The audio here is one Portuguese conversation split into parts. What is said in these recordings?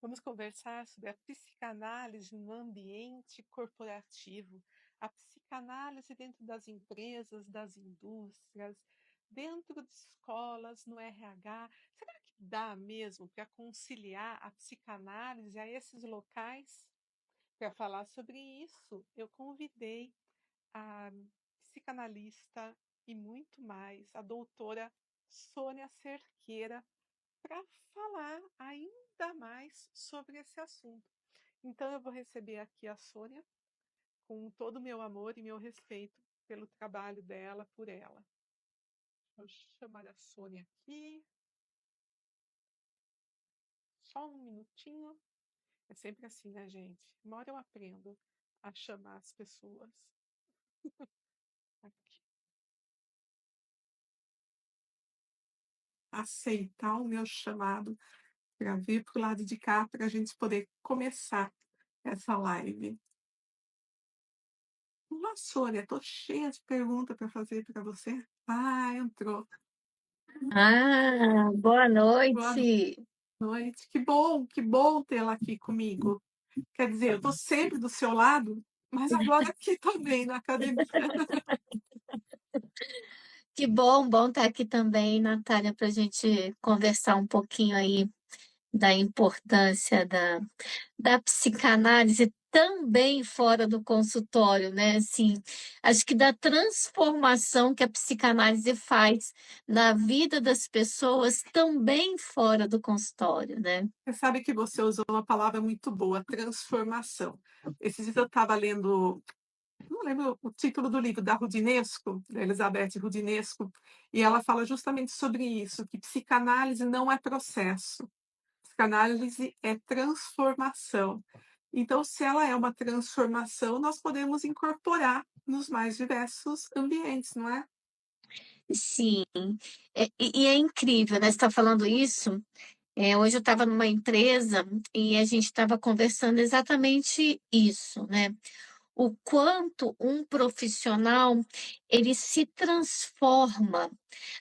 Vamos conversar sobre a psicanálise no ambiente corporativo, a psicanálise dentro das empresas, das indústrias, dentro de escolas, no RH. Será que dá mesmo para conciliar a psicanálise a esses locais? Para falar sobre isso, eu convidei a psicanalista e muito mais, a doutora Sônia Cerqueira, para falar ainda mais sobre esse assunto. Então, eu vou receber aqui a Sônia com todo o meu amor e meu respeito pelo trabalho dela, por ela. Vou chamar a Sônia aqui. Só um minutinho. É sempre assim, né, gente? Uma hora eu aprendo a chamar as pessoas. Aqui. Aceitar o meu chamado para vir para o lado de cá para a gente poder começar essa live. Olá, Sônia, estou cheia de perguntas para fazer para você. Ah, entrou. Boa Boa noite. noite. Que bom tê-la aqui comigo. Quer dizer, eu estou sempre do seu lado, mas agora aqui também na academia. Que bom estar aqui também, Natália, para a gente conversar um pouquinho aí da importância da psicanálise também fora do consultório, né? Assim, acho que da transformação que a psicanálise faz na vida das pessoas também fora do consultório, né? Você sabe que você usou uma palavra muito boa, transformação. Esses dias eu estava lendo, não lembro o título do livro, da Rudinesco, da Elizabeth Rudinesco, e ela fala justamente sobre isso, que psicanálise não é processo. Psicanálise é transformação. Então, se ela é uma transformação, nós podemos incorporar nos mais diversos ambientes, não é? Sim, e é incrível, né? Você está falando isso. Hoje eu estava numa empresa e a gente estava conversando exatamente isso, né? O quanto um profissional ele se transforma,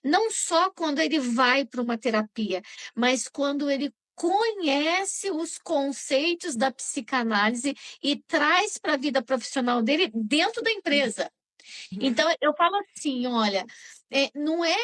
não só quando ele vai para uma terapia, mas quando ele conhece os conceitos da psicanálise e traz para a vida profissional dele dentro da empresa. Então, eu falo assim, olha, não é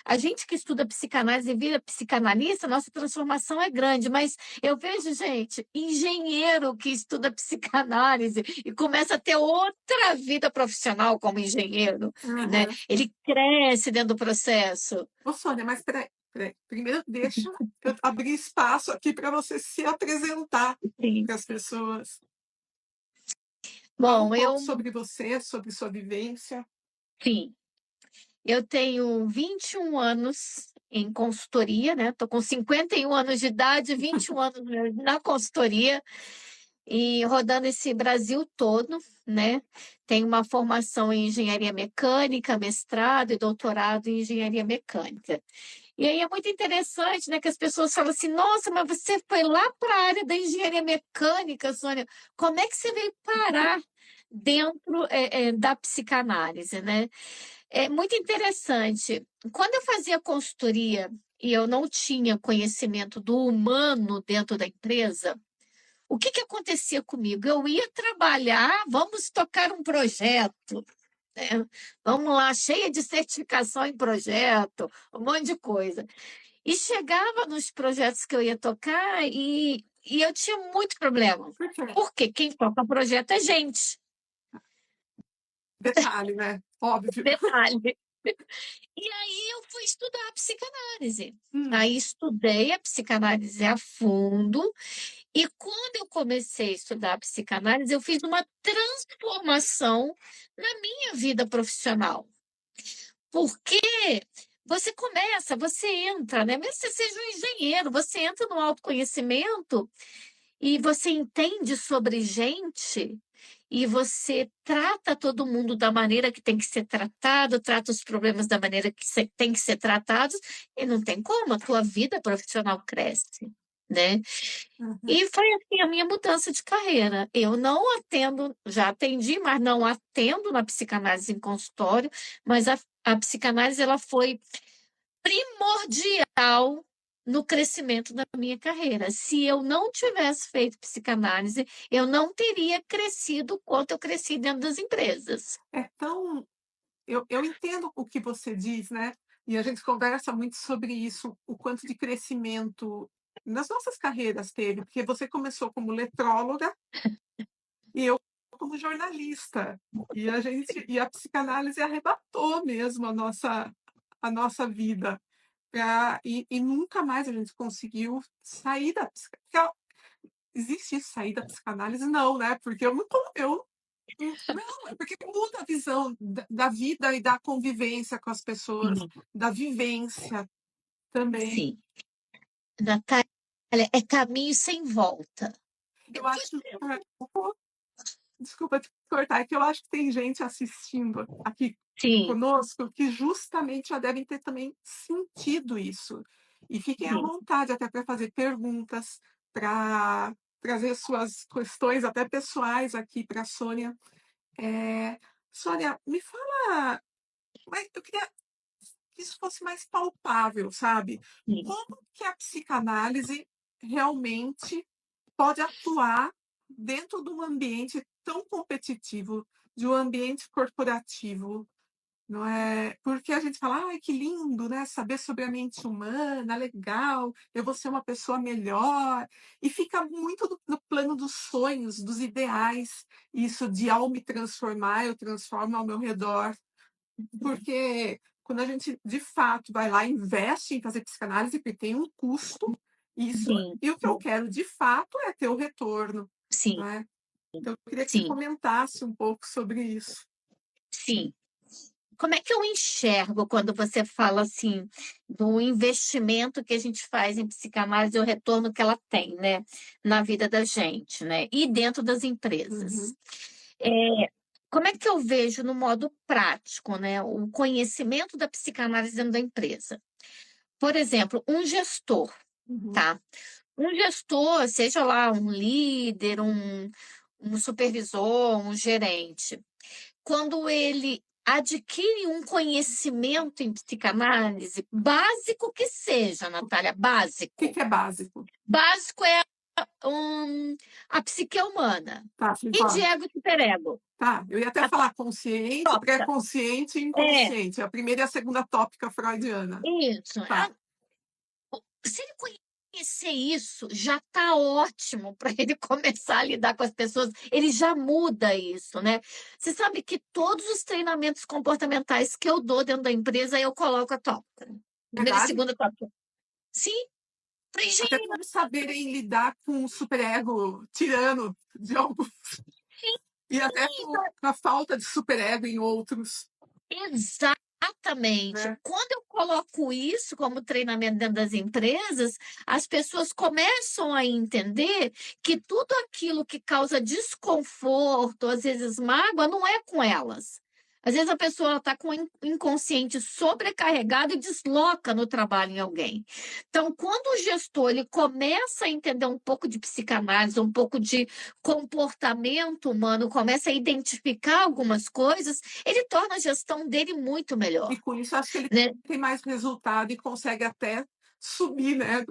a gente que estuda psicanálise e vira psicanalista, nossa transformação é grande, mas eu vejo, gente, engenheiro que estuda psicanálise e começa a ter outra vida profissional como engenheiro, né? Uhum. Ele cresce dentro do processo. Ô, Sônia, mas peraí. Primeiro, deixa eu abrir espaço aqui para você se apresentar Sim. para as pessoas. Fala um Bom, pouco sobre você, sobre sua vivência. sim, eu tenho 21 anos em consultoria, né? Estou com 51 anos de idade, 21 anos na consultoria e rodando esse Brasil todo, né? Tenho uma formação em engenharia mecânica, mestrado e doutorado em engenharia mecânica. E aí é muito interessante, né, que as pessoas falam assim: nossa, mas você foi lá para a área da engenharia mecânica, Sônia, como é que você veio parar dentro da psicanálise, né? É muito interessante. Quando eu fazia consultoria e eu não tinha conhecimento do humano dentro da empresa, o que que acontecia comigo? Eu ia trabalhar, vamos tocar um projeto, né? Vamos lá, cheia de certificação em projeto, um monte de coisa. E chegava nos projetos que eu ia tocar e eu tinha muito problema. Por quê? Porque quem toca projeto é gente. Detalhe, né? Óbvio. Detalhe. E aí eu fui estudar a psicanálise. Hum. Aí estudei a psicanálise a fundo, e quando eu comecei a estudar a psicanálise, eu fiz uma transformação na minha vida profissional. Porque você entra, né? Mesmo que você seja um engenheiro, você entra no autoconhecimento e você entende sobre gente e você trata todo mundo da maneira que tem que ser tratado, trata os problemas da maneira que tem que ser tratados, e não tem como, a tua vida profissional cresce, né? Uhum. E foi assim a minha mudança de carreira. Eu não atendo, já atendi, mas não atendo na psicanálise em consultório, mas a psicanálise ela foi primordial no crescimento da minha carreira. Se eu não tivesse feito psicanálise, eu não teria crescido quanto eu cresci dentro das empresas. É tão eu entendo o que você diz, né, e a gente conversa muito sobre isso, o quanto de crescimento nas nossas carreiras teve, porque você começou como letróloga e eu como jornalista, e a psicanálise arrebatou mesmo a nossa vida, e nunca mais a gente conseguiu sair da psicanálise. Existe isso, sair da psicanálise? Não, né, porque eu não tô eu não, é porque muda a visão da vida e da convivência com as pessoas, Sim, da vivência também. sim. Natália, é caminho sem volta. Eu acho, desculpa te cortar, é que eu acho que tem gente assistindo aqui Sim, conosco que justamente já devem ter também sentido isso. E fiquem à sim, vontade até para fazer perguntas, para trazer suas questões até pessoais aqui para a Sônia. Sônia, me fala, mas eu queria que isso fosse mais palpável, sabe? sim, Como que a psicanálise realmente pode atuar dentro de um ambiente tão competitivo, de um ambiente corporativo, não é? Porque a gente fala, ai, que lindo, né? Saber sobre a mente humana, legal, eu vou ser uma pessoa melhor. E fica muito no plano dos sonhos, dos ideais, isso de ao me transformar, eu transformo ao meu redor. Porque quando a gente de fato vai lá e investe em fazer psicanálise, porque tem um custo, isso, sim, e o que eu quero de fato é ter o retorno, sim, né? Então, eu queria que você sim, comentasse um pouco sobre isso. sim. Como é que eu enxergo quando você fala assim do investimento que a gente faz em psicanálise e o retorno que ela tem, né, na vida da gente, né, e dentro das empresas? Uhum, Como é que eu vejo no modo prático, né, o conhecimento da psicanálise dentro da empresa? Por exemplo, um gestor, uhum. tá? Um gestor, seja lá um líder, um supervisor, um gerente, quando ele adquire um conhecimento em psicanálise, básico que seja, Natália, O que básico. que é básico? Básico é a psique humana. Tá, E de Flipó? ego e superego. Tá, eu ia até A falar consciente, tópica. pré-consciente e É, inconsciente. A primeira e a segunda tópica freudiana. isso. Tá, Se ele conhecer isso, já está ótimo para ele começar a lidar com as pessoas. Ele já muda isso, né? Você sabe que todos os treinamentos comportamentais que eu dou dentro da empresa, eu coloco a tópica. Primeira e verdade? segunda tópica. Sim, falei, Até gente, para saberem lidar com o superego tirano de alguns, e até com a falta de superego em outros, exatamente. né? Quando eu coloco isso como treinamento dentro das empresas, as pessoas começam a entender que tudo aquilo que causa desconforto, às vezes mágoa, não é com elas. Às vezes a pessoa está com o inconsciente sobrecarregado e desloca no trabalho em alguém. Então, quando o gestor ele começa a entender um pouco de psicanálise, um pouco de comportamento humano, começa a identificar algumas coisas, ele torna a gestão dele muito E melhor, com isso, acho que ele né? tem mais resultado e consegue até subir, né,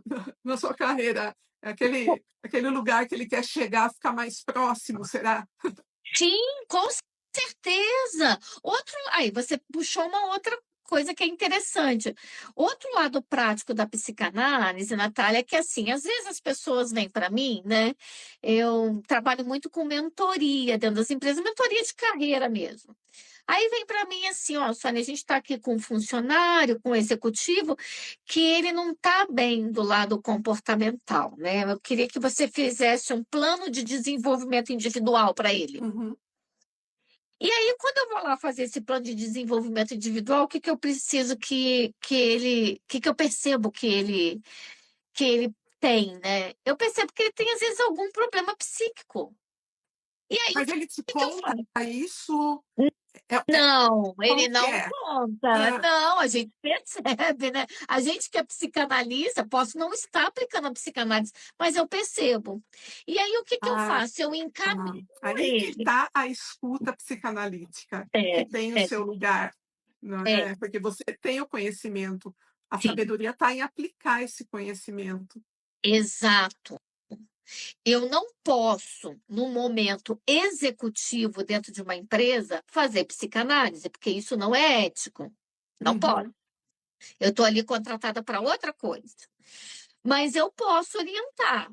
na sua carreira. Aquele lugar que ele quer chegar, ficar mais próximo, será? Sim, com certeza. Aí você puxou uma outra coisa que é interessante. Outro lado prático da psicanálise, Natália, é que assim, às vezes as pessoas vêm para mim, né? Eu trabalho muito com mentoria dentro das empresas, mentoria de carreira mesmo. Aí vem para mim assim, ó, Sônia, a gente está aqui com um funcionário, com um executivo, que ele não está bem do lado comportamental, né? Eu queria que você fizesse um plano de desenvolvimento individual para ele. Uhum. E aí, quando eu vou lá fazer esse plano de desenvolvimento individual, o que que eu preciso o que que eu percebo que ele tem, né? Eu percebo que ele tem, às vezes, algum problema psíquico. E aí, o Mas que ele te que eu conta faço? isso? Não, ele Como que não é? conta. Ah, Não, a gente percebe, né? A gente que é psicanalista, posso não estar aplicando a psicanálise, mas eu percebo. E aí, o que que eu ah, faço? Eu encaminho aí que ele. está a escuta psicanalítica, que É, tem o é, seu lugar, não é. é? Porque você tem o conhecimento. A Sim, sabedoria está em aplicar esse conhecimento. exato. Eu não posso, no momento executivo dentro de uma empresa, fazer psicanálise, porque isso não é ético. Não pode. Uhum. Eu estou ali contratada para outra coisa. Mas eu posso orientar.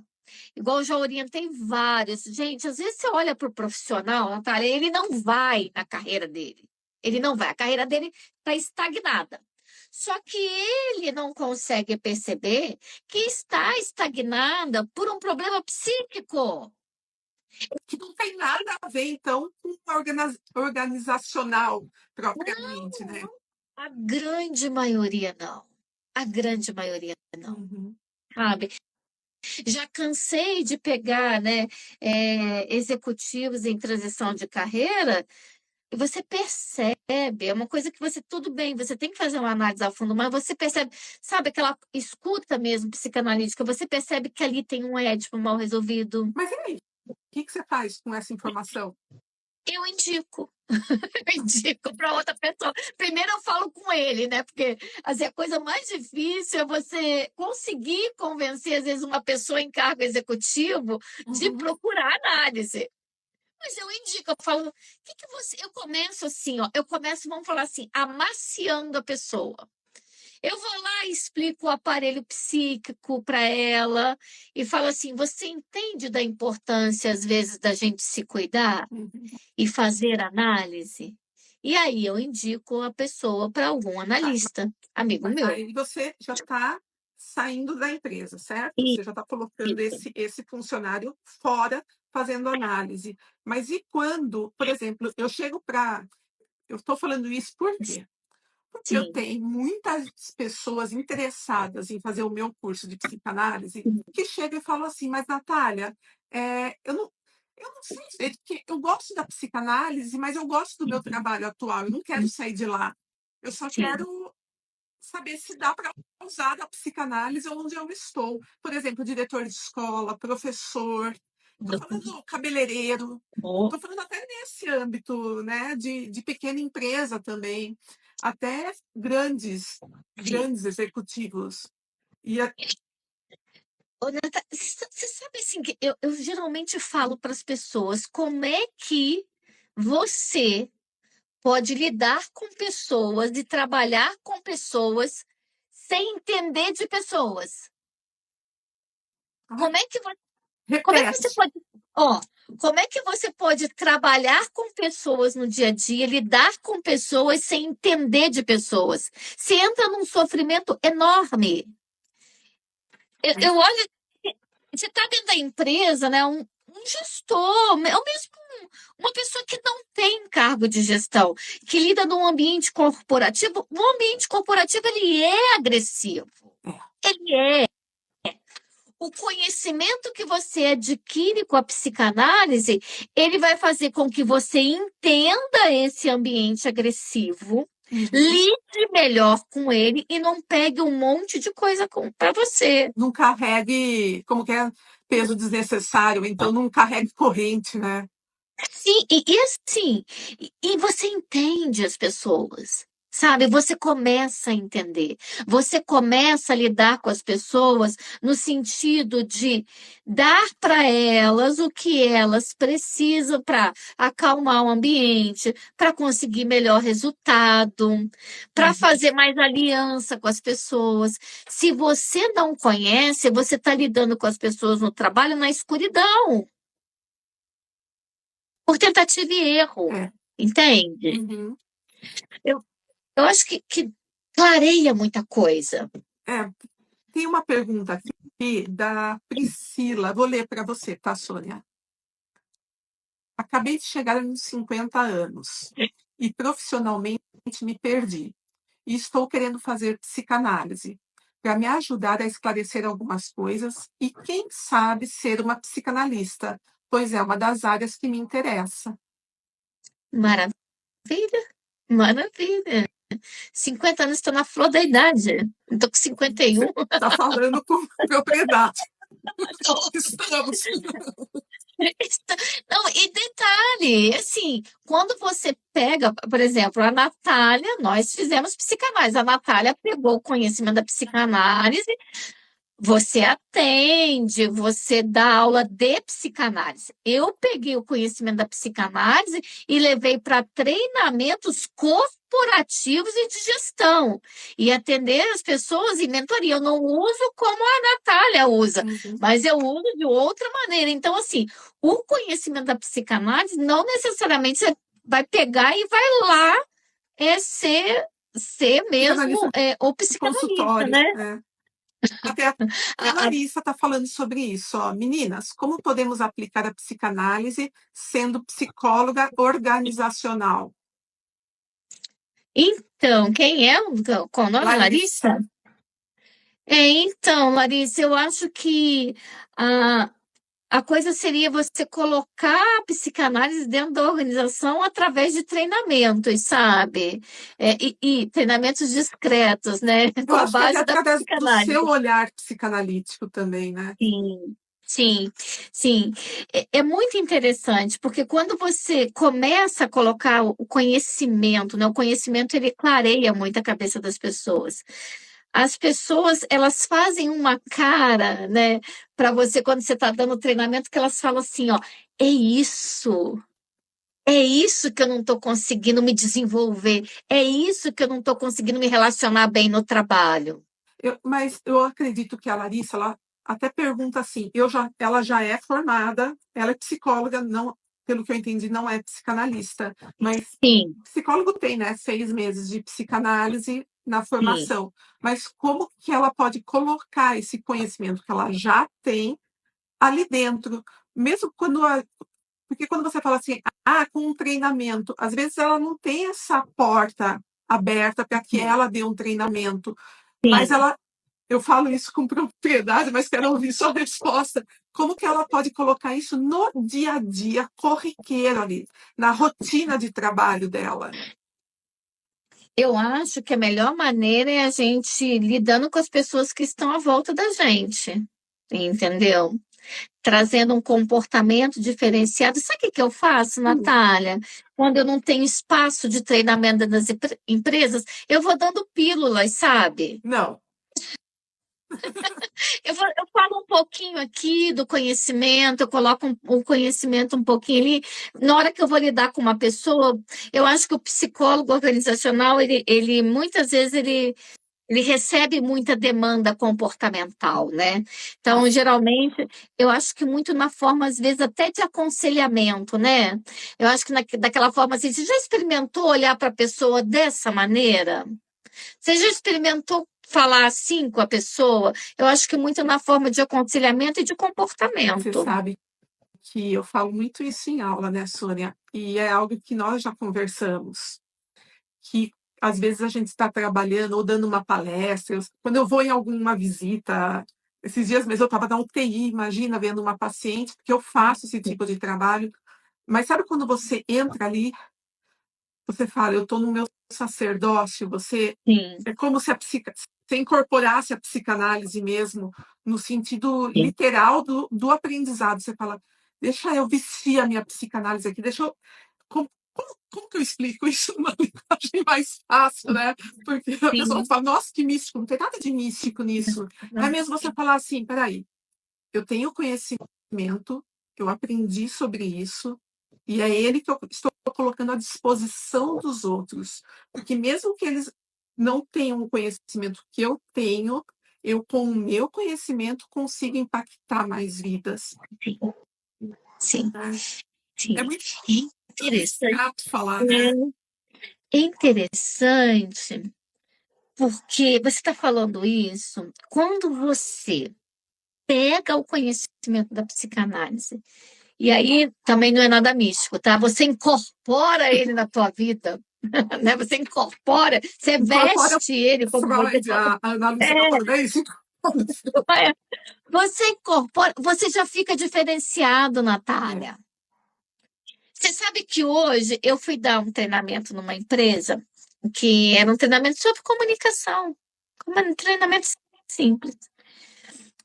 Igual eu já orientei vários. Gente, às vezes você olha para o profissional, Natália, ele não vai na carreira dele. Ele não vai. A carreira dele está estagnada. Só que ele não consegue perceber que está estagnada por um problema psíquico. Que não tem nada a ver, então, com a organizacional propriamente, né? A grande maioria não. A grande maioria não. Uhum. Sabe? Já cansei de pegar, né, executivos em transição de carreira. E você percebe, é uma coisa que você, tudo bem, você tem que fazer uma análise a fundo, mas você percebe, sabe, aquela escuta mesmo psicanalítica, você percebe que ali tem um édipo mal resolvido. Mas e aí? O que você faz com essa informação? Eu indico, eu indico para outra pessoa. Primeiro eu falo com ele, né? Porque assim, a coisa mais difícil é você conseguir convencer, às vezes, uma pessoa em cargo executivo de Uhum. procurar análise. Mas eu indico, eu falo, o que que você. Eu começo assim, ó. Eu começo, vamos falar assim, amaciando a pessoa. Eu vou lá e explico o aparelho psíquico para ela e falo assim: você entende da importância, às vezes, da gente se cuidar Uhum. e fazer análise? E aí eu indico a pessoa para algum Tá, analista, amigo mas meu. aí você já está saindo da empresa, certo? Isso. Você já está colocando esse funcionário fora fazendo análise. Mas e quando, por exemplo, eu chego para. Eu estou falando isso por quê? Porque eu Sim, tenho muitas pessoas interessadas em fazer o meu curso de psicanálise que chegam e falam assim, mas Natália, eu não sei, porque eu gosto da psicanálise, mas eu gosto do meu trabalho atual, eu não quero sair de lá. Eu só sim. quero saber se dá para usar a psicanálise onde eu estou. Por exemplo, diretor de escola, professor, estou falando cabeleireiro, Oh, estou falando até nesse âmbito, né, de pequena empresa também, até sim. grandes executivos. E Ô, você sabe assim que eu geralmente falo para as pessoas como é que você pode lidar com pessoas e trabalhar com pessoas sem entender de pessoas. ai, Como é que, como é que você repete, pode, ó, como é que você pode trabalhar com pessoas no dia a dia, lidar com pessoas sem entender de pessoas? Você entra num sofrimento enorme. Eu mas olho, você está dentro da empresa, né? Um gestor, ou mesmo uma pessoa que não tem cargo de gestão, que lida num ambiente corporativo. O ambiente corporativo ele é agressivo. Ele é. O conhecimento que você adquire com a psicanálise, ele vai fazer com que você entenda esse ambiente agressivo, uhum, lide melhor com ele e não pegue um monte de coisa para você. não carregue, como que é, peso desnecessário, então não carregue corrente, né? Sim, e assim, e você entende as pessoas, sabe? Você começa a entender, você começa a lidar com as pessoas no sentido de dar para elas o que elas precisam para acalmar o ambiente, para conseguir melhor resultado, para Uhum. fazer mais aliança com as pessoas. Se você não conhece, você está lidando com as pessoas no trabalho na escuridão por tentativa e erro, É. entende? Uhum. Eu, eu acho que clareia muita coisa. É, tem uma pergunta aqui da Priscila. Vou ler para você, tá, Sônia? Acabei de chegar aos 50 anos e profissionalmente me perdi. E estou querendo fazer psicanálise para me ajudar a esclarecer algumas coisas e, quem sabe, ser uma psicanalista, pois é uma das áreas que me interessa. Maravilha, maravilha. 50 anos, estou na flor da idade. Estou com 51. Você está falando com propriedade. Estamos. Não, e detalhe, assim, quando você pega, por exemplo, a Natália, nós fizemos psicanálise, a Natália pegou o conhecimento da psicanálise, você atende, você dá aula de psicanálise. Eu peguei o conhecimento da psicanálise e levei para treinamentos corporativos e de gestão. E atender as pessoas em mentoria. Eu não uso como a Natália usa, Uhum. mas eu uso de outra maneira. Então, assim, o conhecimento da psicanálise não necessariamente você vai pegar e vai lá ser mesmo Psicanalista o de psicanalista, consultório. né? É. Até a Larissa está falando sobre isso. Ó. Meninas, como podemos aplicar a psicanálise sendo psicóloga organizacional? Então, quem é? Qual o nome? Larissa, Larissa? Então, Larissa, eu acho que a, a coisa seria você colocar a psicanálise dentro da organização através de treinamentos, sabe? E treinamentos discretos, né? eu Com a acho que até base da através do seu psicanálise. olhar psicanalítico também, né? Sim, sim, sim. É muito interessante, porque quando você começa a colocar o conhecimento, né? O conhecimento ele clareia muito a cabeça das pessoas. As pessoas, elas fazem uma cara, né, para você quando você está dando treinamento, que elas falam assim, ó, é isso que eu não estou conseguindo me desenvolver, é isso que eu não estou conseguindo me relacionar bem no trabalho. Mas eu acredito que a Larissa, ela até pergunta assim, ela já é formada, ela é psicóloga, não, pelo que eu entendi, não é psicanalista, mas Sim, psicólogo tem, né, 6 meses de psicanálise na sim, formação. Mas como que ela pode colocar esse conhecimento que ela já tem ali dentro? Mesmo porque quando você fala assim, com um treinamento, às vezes ela não tem essa porta aberta para que ela dê um treinamento, mas sim. eu falo isso com propriedade, mas quero ouvir sua resposta. Como que ela pode colocar isso no dia a dia corriqueiro ali, na rotina de trabalho dela? Eu acho que a melhor maneira é a gente lidando com as pessoas que estão à volta da gente, entendeu? Trazendo um comportamento diferenciado. Sabe o que que eu faço, Natália? Quando eu não tenho espaço de treinamento das empresas, eu vou dando pílulas, sabe? Não, Eu falo um pouquinho aqui do conhecimento, eu coloco um conhecimento um pouquinho ali. Na hora que eu vou lidar com uma pessoa, eu acho que o psicólogo organizacional, ele muitas vezes ele recebe muita demanda comportamental, né? Então, nossa, geralmente, eu acho que muito na forma, às vezes, até de aconselhamento, né? Eu acho que daquela forma assim, você já experimentou olhar para a pessoa dessa maneira? Você já experimentou falar assim com a pessoa? Eu acho que muito na forma de aconselhamento e de você comportamento. sabe que eu falo muito isso em aula, né, Sônia? E é algo que nós já conversamos, que às vezes a gente está trabalhando ou dando uma palestra. Quando eu vou em alguma visita, esses dias mesmo eu estava na UTI, imagina, vendo uma paciente, porque eu faço esse tipo de trabalho. Mas sabe quando você entra ali, você fala, eu estou no meu sacerdócio, Sim, é como se você incorporasse a psicanálise mesmo, no sentido sim, literal do aprendizado. Você fala, deixa eu vestir a minha psicanálise aqui, deixa eu. Como que eu explico isso numa linguagem mais fácil, né? Porque a pessoa sim. fala, nossa, que místico, não tem nada de místico nisso. É mesmo você falar assim, peraí, eu tenho conhecimento, eu aprendi sobre isso, e é ele que eu estou colocando à disposição dos outros. Porque mesmo que eles não tenham o conhecimento que eu tenho, eu, com o meu conhecimento, consigo impactar mais vidas. Sim, Né? É sim. muito Interessante. chato falar, né? É interessante porque você está falando isso quando você pega o conhecimento da psicanálise, e aí também não é nada místico, tá? Você incorpora ele na tua vida, né? Você incorpora, você Incorpora veste ele, como você Freud, falou. a análise É, falando, é isso? você incorpora, você já fica diferenciado, É. Natália. Você sabe que hoje eu fui dar um treinamento numa empresa que era um treinamento sobre comunicação, um treinamento simples.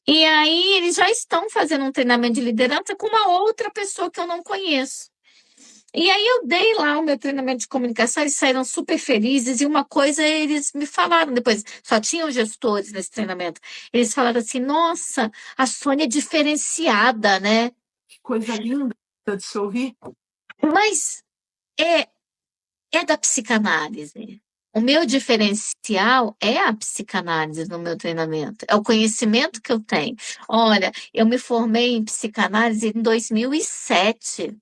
E aí eles já estão fazendo um treinamento de liderança com uma outra pessoa que eu não conheço. E aí eu dei lá o meu treinamento de comunicação, eles saíram super felizes, e uma coisa eles me falaram depois, só tinham gestores nesse treinamento. Eles falaram assim: nossa, a Sônia é diferenciada, né? Que coisa linda de se ouvir. Mas é, é da psicanálise. O meu diferencial é a psicanálise no meu treinamento, é o conhecimento que eu tenho. Olha, eu me formei em psicanálise em 2007.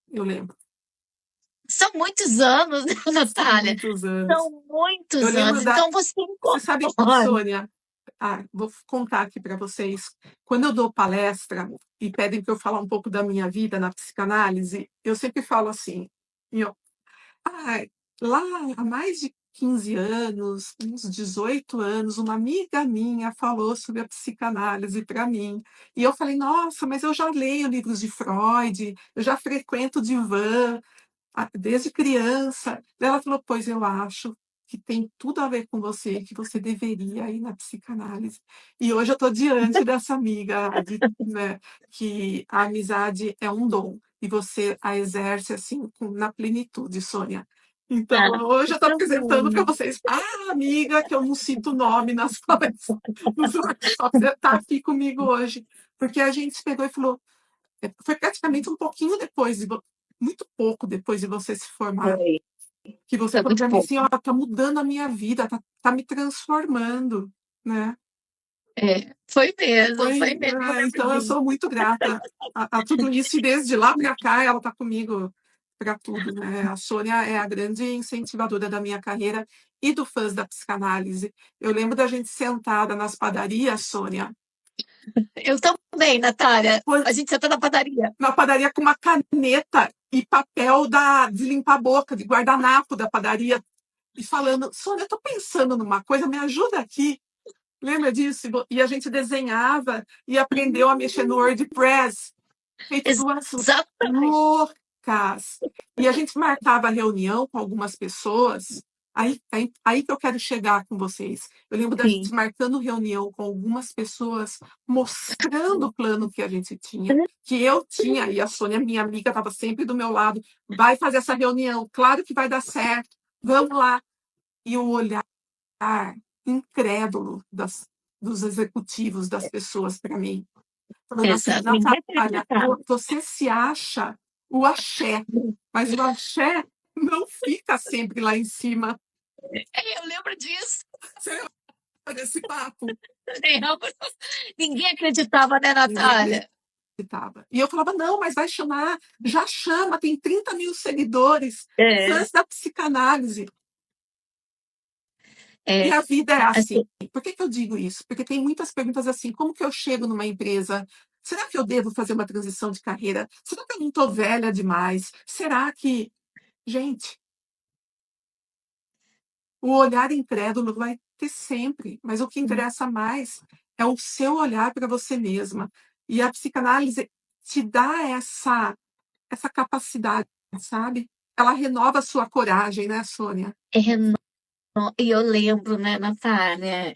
Eu lembro. São muitos anos, né, São Natália? muitos anos. São Eu muitos lembro anos. da. Então você Você sabe, incorpora. Sônia, vou contar aqui para vocês. Quando eu dou palestra e pedem para eu falar um pouco da minha vida na psicanálise, eu sempre falo assim, eu, ah, lá há mais de 15 anos, uns 18 anos, uma amiga minha falou sobre a psicanálise para mim. E eu falei, nossa, mas eu já leio livros de Freud, eu já frequento o divã, desde criança. Ela falou: pois eu acho que tem tudo a ver com você, que você deveria ir na psicanálise. E hoje eu estou diante dessa amiga, né, que a amizade é um dom e você a exerce assim na plenitude, Sônia. Então, Ah, hoje eu estou então, apresentando para vocês a amiga que eu não cito o nome nas palestras, nos workshops, está aqui comigo hoje, porque a gente pegou e falou, foi praticamente um pouquinho depois, muito pouco depois de você se formar, foi, que você foi falou muito para mim pouco. assim, ó, tá mudando a minha vida, tá me transformando, né? Foi mesmo, eu lembro Então eu disso. sou muito grata a tudo isso e desde lá para cá ela tá comigo para tudo, né? A Sônia é a grande incentivadora da minha carreira e do fãs da psicanálise. Eu lembro da gente sentada nas padarias, Sônia, Eu também, Natália. A gente sentou na padaria. na padaria com uma caneta e papel de limpar a boca, de guardanapo da padaria, e falando, Sônia, eu tô pensando numa coisa, me ajuda aqui. Lembra disso? E a gente desenhava e aprendeu a mexer no WordPress, feito duas Exatamente. loucas. E a gente marcava reunião com algumas pessoas. Aí que eu quero chegar com vocês. Eu lembro da gente Sim. marcando reunião com algumas pessoas, mostrando o plano que a gente tinha, que eu tinha, e a Sônia, minha amiga, estava sempre do meu lado. Vai fazer essa reunião, claro que vai dar certo, vamos lá. E o olhar incrédulo dos executivos, das pessoas para mim, falando assim, Exato. Ninguém Natália, acreditava. você se acha o axé, mas o axé não fica sempre lá em cima. Eu lembro disso. Você lembra desse papo? Eu lembro. Ninguém acreditava, né, Ninguém Natália? acreditava. E eu falava, não, mas vai chamar, já chama, tem 30 mil seguidores, É, fãs da psicanálise. E é, a vida é assim. assim, Por que eu digo isso? Porque tem muitas perguntas assim: como que eu chego numa empresa? Será que eu devo fazer uma transição de carreira? Será que eu não estou velha demais? Será que. Gente, o olhar incrédulo vai ter sempre, mas o que interessa mais é o seu olhar para você mesma. E a psicanálise te dá essa capacidade, sabe? Ela renova a sua coragem, né, Sônia? e eu lembro, né, Natália,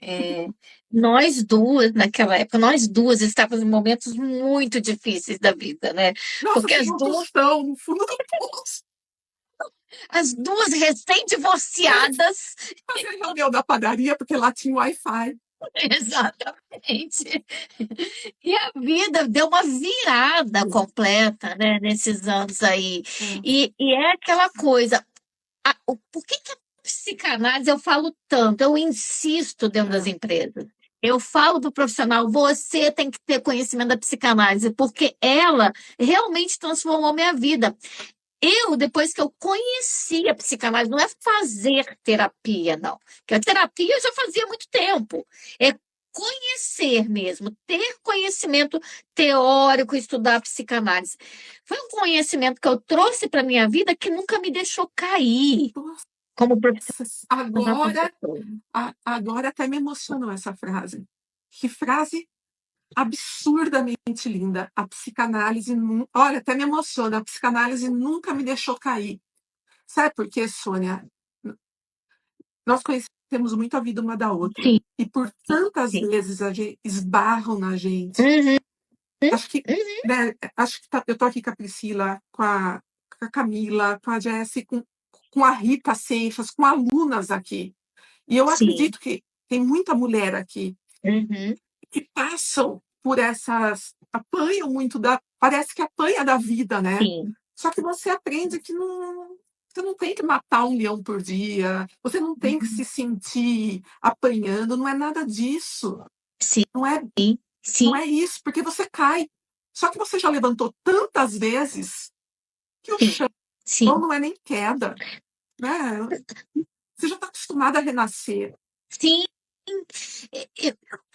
nós duas, naquela época, nós duas estávamos em momentos muito difíceis da vida, né? Nossa, Porque assim, um tostão no fundo do poço. as duas recém-divorciadas. Fazer reunião da padaria, porque lá tinha Wi-Fi. Exatamente. E a vida deu uma virada completa, né, nesses anos aí. É, E é aquela coisa, por que a psicanálise eu falo tanto? Eu insisto dentro das é. empresas. Eu falo para o profissional, você tem que ter conhecimento da psicanálise, porque ela realmente transformou minha vida. Eu, depois que eu conheci a psicanálise, não é fazer terapia, não. Porque a terapia eu já fazia há muito tempo. É conhecer mesmo, ter conhecimento teórico, estudar a psicanálise. Foi um conhecimento que eu trouxe para a minha vida que nunca me deixou cair Nossa, como profissional. Como agora, pessoa. agora até me emocionou essa frase. Que frase absurdamente linda. A psicanálise, olha, até me emociona. A psicanálise nunca me deixou cair. Sabe por quê, Sônia? Nós conhecemos muito a vida uma da outra. Sim, E por tantas sim. vezes a gente esbarram na gente. Uhum. Acho que, Uhum. né, acho que eu tô aqui com a Priscila, com a Camila, com a Jessie, com a Rita Seixas, com alunas aqui. E eu Sim. acredito que tem muita mulher aqui Uhum. que passam por essas, apanham muito parece que apanha da vida, né? Sim. Só que você aprende que não, você não tem que matar um leão por dia, você não tem que se sentir apanhando, não é nada disso. Sim. Não é, não Sim. é isso, porque você cai. Só que você já levantou tantas vezes que o Sim. chão Sim. não é nem queda, né? Você já está acostumada a renascer. Sim.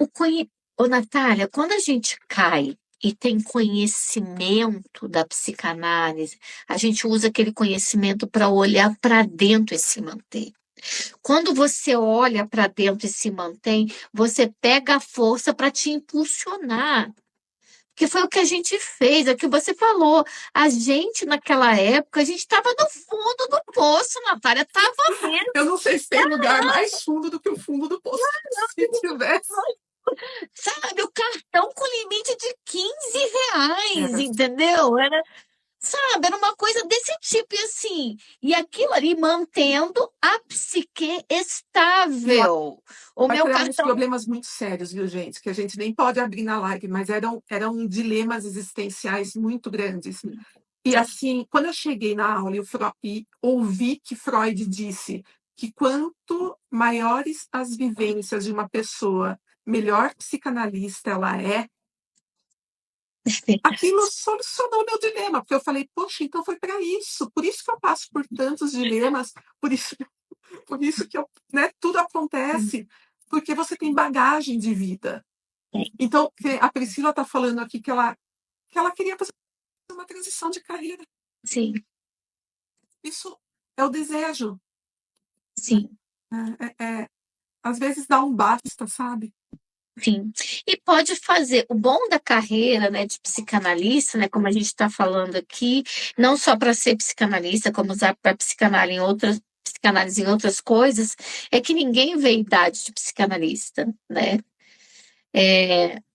O Ô, Natália, quando a gente cai e tem conhecimento da psicanálise, a gente usa aquele conhecimento para olhar para dentro e se manter. Quando você olha para dentro e se mantém, você pega a força para te impulsionar. Que foi o que a gente fez, é o que você falou. A gente, naquela época, a gente estava no fundo do poço, Natália, estava mesmo. Eu não sei se tem lugar mais fundo do que o fundo do poço. Se tivesse. Sabe, o cartão com limite de 15 reais, Era. entendeu? Sabe, era uma coisa desse tipo, e assim, e aquilo ali mantendo a psique E lá estável. O vai meu criar uns cartão. problemas muito sérios, viu, gente? Que a gente nem pode abrir na live, mas eram dilemas existenciais muito grandes. E assim, quando eu cheguei na aula e ouvi que Freud disse que quanto maiores as vivências de uma pessoa, melhor psicanalista ela é, aquilo solucionou meu dilema, porque eu falei, poxa, então foi para isso, por isso que eu passo por tantos dilemas, por isso que né, tudo acontece, porque você tem bagagem de vida. Então, a Priscila está falando aqui que ela queria fazer uma transição de carreira. Sim, Isso é o desejo. Né? sim. Às vezes dá um basta, sabe? Sim, e pode fazer o bom da carreira, né, de psicanalista, né, como a gente está falando aqui, não só para ser psicanalista, como usar para psicanálise em outras coisas, é que ninguém vê idade de psicanalista, né?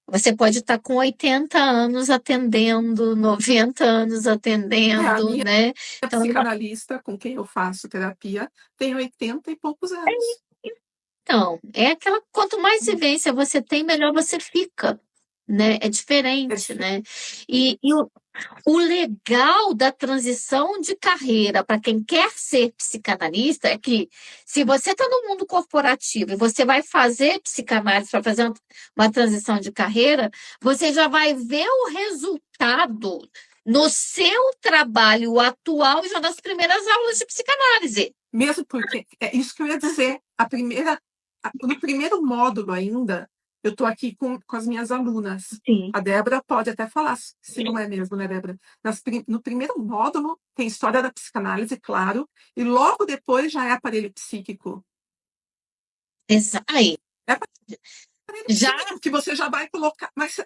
Você pode estar com 80 anos atendendo, 90 anos A atendendo, minha né? Então, psicanalista com quem eu faço terapia tem 80 e poucos anos. é aquela, quanto mais vivência você tem, melhor você fica, né? É É diferente, diferente. né? E o legal da transição de carreira para quem quer ser psicanalista é que, se você está no mundo corporativo e você vai fazer psicanálise para fazer uma transição de carreira, você já vai ver o resultado no seu trabalho atual já nas primeiras aulas de psicanálise. Mesmo porque é isso que eu ia dizer. No primeiro módulo ainda, eu estou aqui com as minhas alunas. Sim, A Débora pode até falar se não é mesmo, né, Débora? No primeiro módulo tem história da psicanálise, claro, e logo depois já é aparelho psíquico. aí, É aparelho já, psíquico que você já vai colocar, mas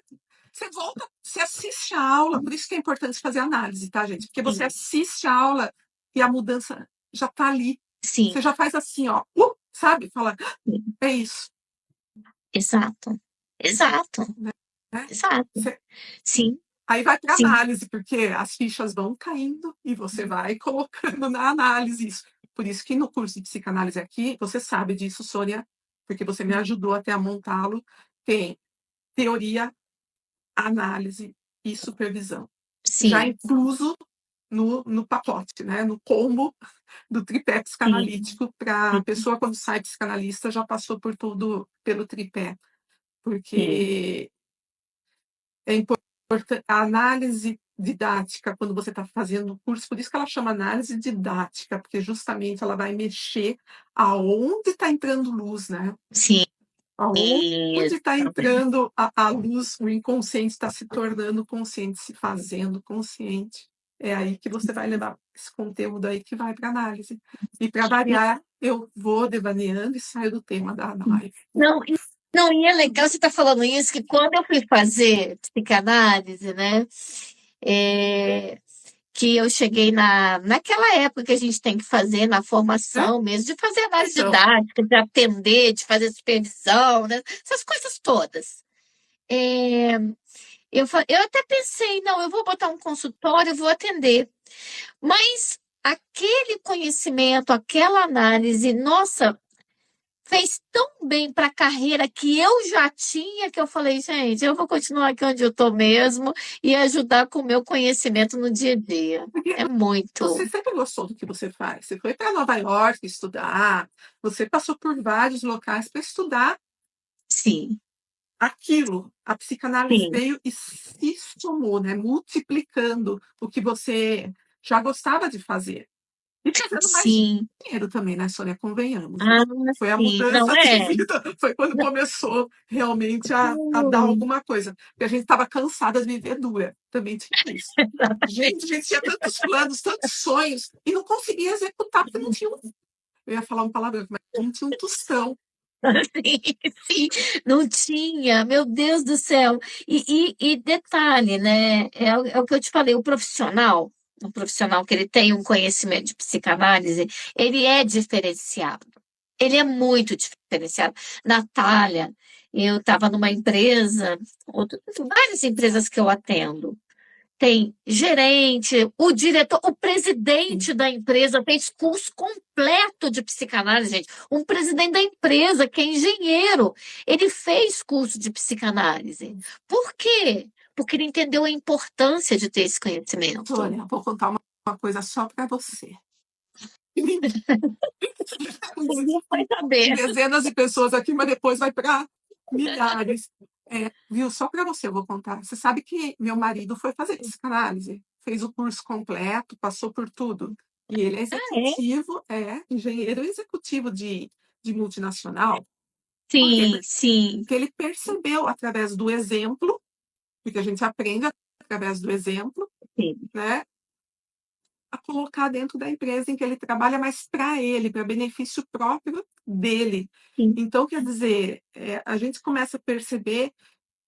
você volta, você assiste a aula, por isso que é importante fazer análise, tá, gente? Porque você sim, assiste a aula e a mudança já está ali. sim, Você já faz assim, ó, sabe? Fala, é isso. exato, exato, Né? exato, Você, sim, aí vai para sim, análise, porque as fichas vão caindo e você vai colocando na análise isso. Por isso que no curso de psicanálise aqui, você sabe disso, Sônia, porque você me ajudou até a montá-lo, tem teoria, análise e supervisão. Já sim, incluso no pacote, né? No combo do tripé sim, psicanalítico, para a sim, pessoa, quando sai psicanalista, já passou por tudo pelo tripé. sim. Porque é importante a análise didática, quando você está fazendo o curso, por isso que ela chama análise didática, porque justamente ela vai mexer aonde está entrando luz, né? Sim, Aonde isso. está entrando a luz, o inconsciente está se tornando consciente, se fazendo consciente. É aí que você vai levar esse conteúdo aí que vai para análise. E para variar, eu vou devaneando e saio do tema da live. Não, não, e é legal você estar falando isso, que quando eu fui fazer psicanálise, né, é, que eu cheguei naquela época que a gente tem que fazer na Né? formação mesmo, de fazer análise Então, didática, de atender, de fazer supervisão, né, essas coisas todas. É, Eu até pensei, não, eu vou botar um consultório, eu vou atender. Mas aquele conhecimento, aquela análise, nossa, fez tão bem para a carreira que eu já tinha, que eu falei, gente, eu vou continuar aqui onde eu estou mesmo e ajudar com o meu conhecimento no dia a dia. Porque É muito. você sempre gostou do que você faz. Você foi para Nova York estudar, você passou por vários locais para estudar Sim, aquilo. A psicanálise sim, veio e se somou, né? Multiplicando o que você já gostava de fazer. E trazendo mais sim. dinheiro também, né, Sônia? Convenhamos, né? Ah, Foi a sim. Não mudança de é? vida, foi quando começou realmente a dar Hum, alguma coisa. Porque a gente estava cansada de viver dura. Também tinha isso. Gente, a gente tinha tantos planos, tantos sonhos, e não conseguia executar, porque não tinha um. Eu ia falar um palavrão, mas não tinha um tostão. sim, sim, não tinha, meu Deus do céu. E detalhe, né? É o que eu te falei, o profissional que ele tem um conhecimento de psicanálise, ele é diferenciado. Ele é muito diferenciado. Natália, eu estava numa empresa, várias empresas que eu atendo. Tem gerente, o diretor, o presidente da empresa fez curso completo de psicanálise, gente. Um presidente da empresa, que é engenheiro, ele fez curso de psicanálise. Por quê? Porque ele entendeu a importância de ter esse conhecimento. Sônia, vou contar uma coisa só para você. Ninguém vai Tem saber. dezenas de pessoas aqui, mas depois vai para milhares. É, viu? Só para você eu vou contar. Você sabe que meu marido foi fazer psicanálise, fez o curso completo, passou por tudo. E ele é Ah, é? executivo, é engenheiro executivo de multinacional. Por quê? Sim, sim, Porque ele percebeu através do exemplo, porque a gente aprende através do exemplo, sim, né? A colocar dentro da empresa em que ele trabalha, mas para ele, para benefício próprio dele. sim. Então, quer dizer, a gente começa a perceber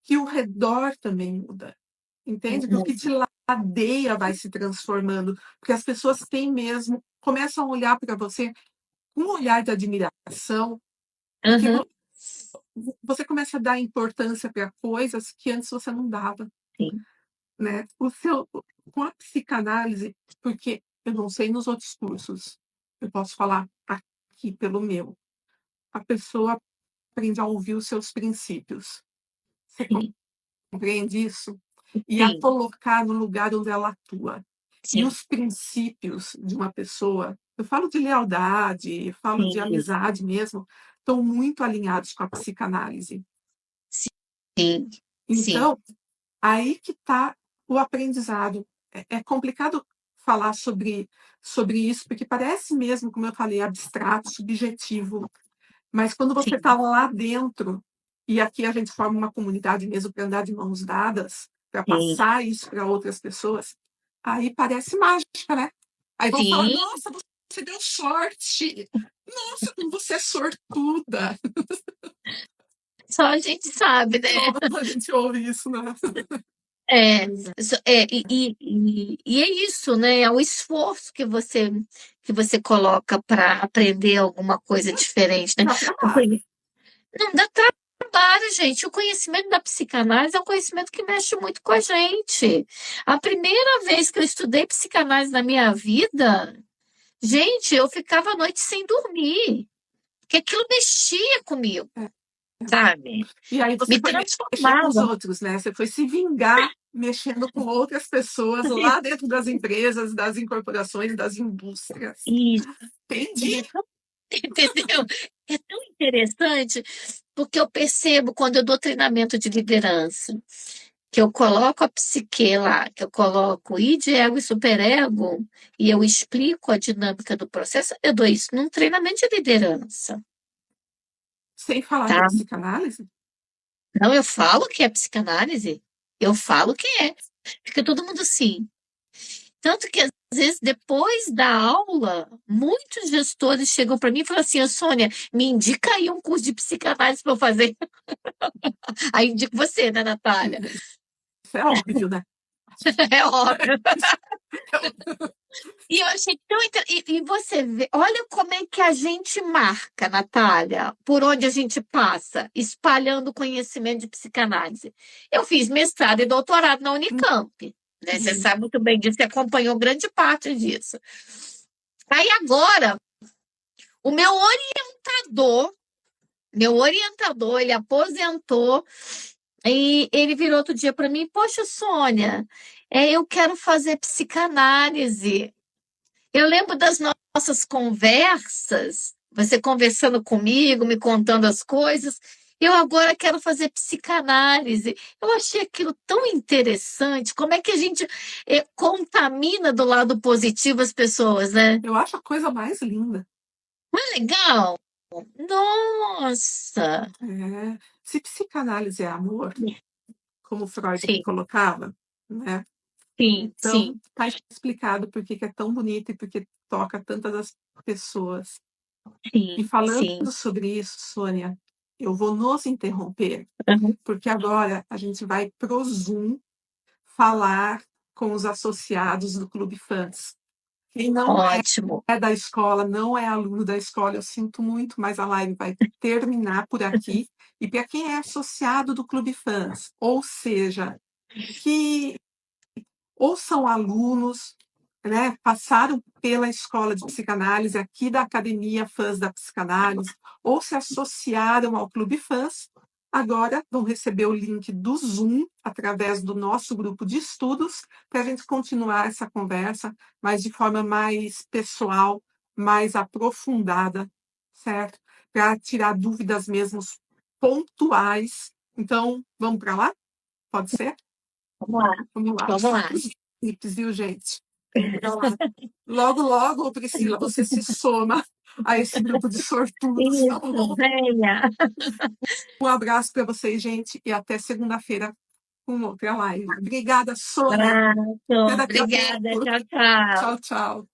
que o redor também muda, entende? Que o que te ladeia vai se transformando, porque as pessoas têm mesmo, começam a olhar para você com um olhar de admiração, porque Aham, você começa a dar importância para coisas que antes você não dava, sim, né? Com a psicanálise, porque eu não sei nos outros cursos, eu posso falar aqui pelo meu, a pessoa aprende a ouvir os seus princípios. Você sim, compreende isso? E a sim, colocar no lugar onde ela atua. E sim, os princípios de uma pessoa, eu falo de lealdade, falo de sim, amizade mesmo, estão muito alinhados com a psicanálise. sim, sim, Então, aí que está o aprendizado. É complicado falar sobre isso, porque parece mesmo, como eu falei, abstrato, subjetivo. Mas quando você está sim, lá dentro, e aqui a gente forma uma comunidade mesmo para andar de mãos dadas, para sim, passar isso para outras pessoas, aí parece mágica, né? Aí vão falar: sim. nossa, você deu sorte! Nossa, como você é sortuda! Só a gente sabe, né? Então, a gente ouve isso, né? É, Pois é. e é isso, né? É o esforço que você coloca para aprender alguma coisa diferente, né? Dá O trabalho. conhe- Não dá trabalho, gente. O conhecimento da psicanálise é um conhecimento que mexe muito com a gente. A primeira vez que eu estudei psicanálise na minha vida, gente, eu ficava a noite sem dormir, porque aquilo mexia comigo, É. sabe? E aí você Me foi mexer com os transformava. outros, né? Você foi se vingar mexendo com outras pessoas lá dentro das empresas, das incorporações, das indústrias. Isso. Entendi. Entendeu? É tão interessante, porque eu percebo quando eu dou treinamento de liderança, que eu coloco a psique lá, que eu coloco id, ego e superego, e eu explico a dinâmica do processo, eu dou isso num treinamento de liderança, Sem falar que é tá? psicanálise? Não, eu falo que é psicanálise, eu falo que é. Fica todo mundo assim. Tanto que, às vezes, depois da aula, muitos gestores chegam para mim e falam assim: "Ô, Sônia, me indica aí um curso de psicanálise para eu fazer." Aí indico você, né, Natália? Isso é óbvio, né? É óbvio. E eu achei tão e você vê, olha como é que a gente marca, Natália, por onde a gente passa, espalhando conhecimento de psicanálise. Eu fiz mestrado e doutorado na Unicamp, né? Você Uhum. sabe muito bem disso, você acompanhou grande parte disso. Aí agora, o meu orientador, ele aposentou e ele virou outro dia para mim, poxa, Sônia, eu quero fazer psicanálise. Eu lembro das nossas conversas, você conversando comigo, me contando as coisas. Eu agora quero fazer psicanálise. Eu achei aquilo tão interessante. Como é que a gente contamina do lado positivo as pessoas, né? Eu acho a coisa mais linda. Não é legal? Nossa! É, se psicanálise é amor, como Freud Sim, colocava, né? sim, Então, sim. está explicado por que que é tão bonito e por que toca tantas as pessoas. E Sim, falando sim. sobre isso, Sônia, eu vou nos interromper, Uhum. porque agora a gente vai pro Zoom falar com os associados do Clube Fãs. Quem não Ótimo. é da escola, não é aluno da escola, eu sinto muito, mas a live vai terminar por aqui. E para quem é associado do Clube Fãs, ou seja, que ou são alunos, né, passaram pela escola de psicanálise aqui da Academia Fãs da Psicanálise, ou se associaram ao Clube Fãs, agora vão receber o link do Zoom através do nosso grupo de estudos para a gente continuar essa conversa, mas de forma mais pessoal, mais aprofundada, certo? Para tirar dúvidas mesmo pontuais. Então, vamos para lá? Pode ser? Vamos lá. Vamos lá, Vamos só lá. para os tips, viu, gente? Vamos para lá. Logo, logo, Priscila, você se soma a esse grupo de sortudos, tá Isso, bom? venha. Um abraço para vocês, gente, e até segunda-feira com outra live. Obrigada, Sônia. Abraço. Até daqui a Obrigada. pouco. Tchau, tchau. Tchau, tchau.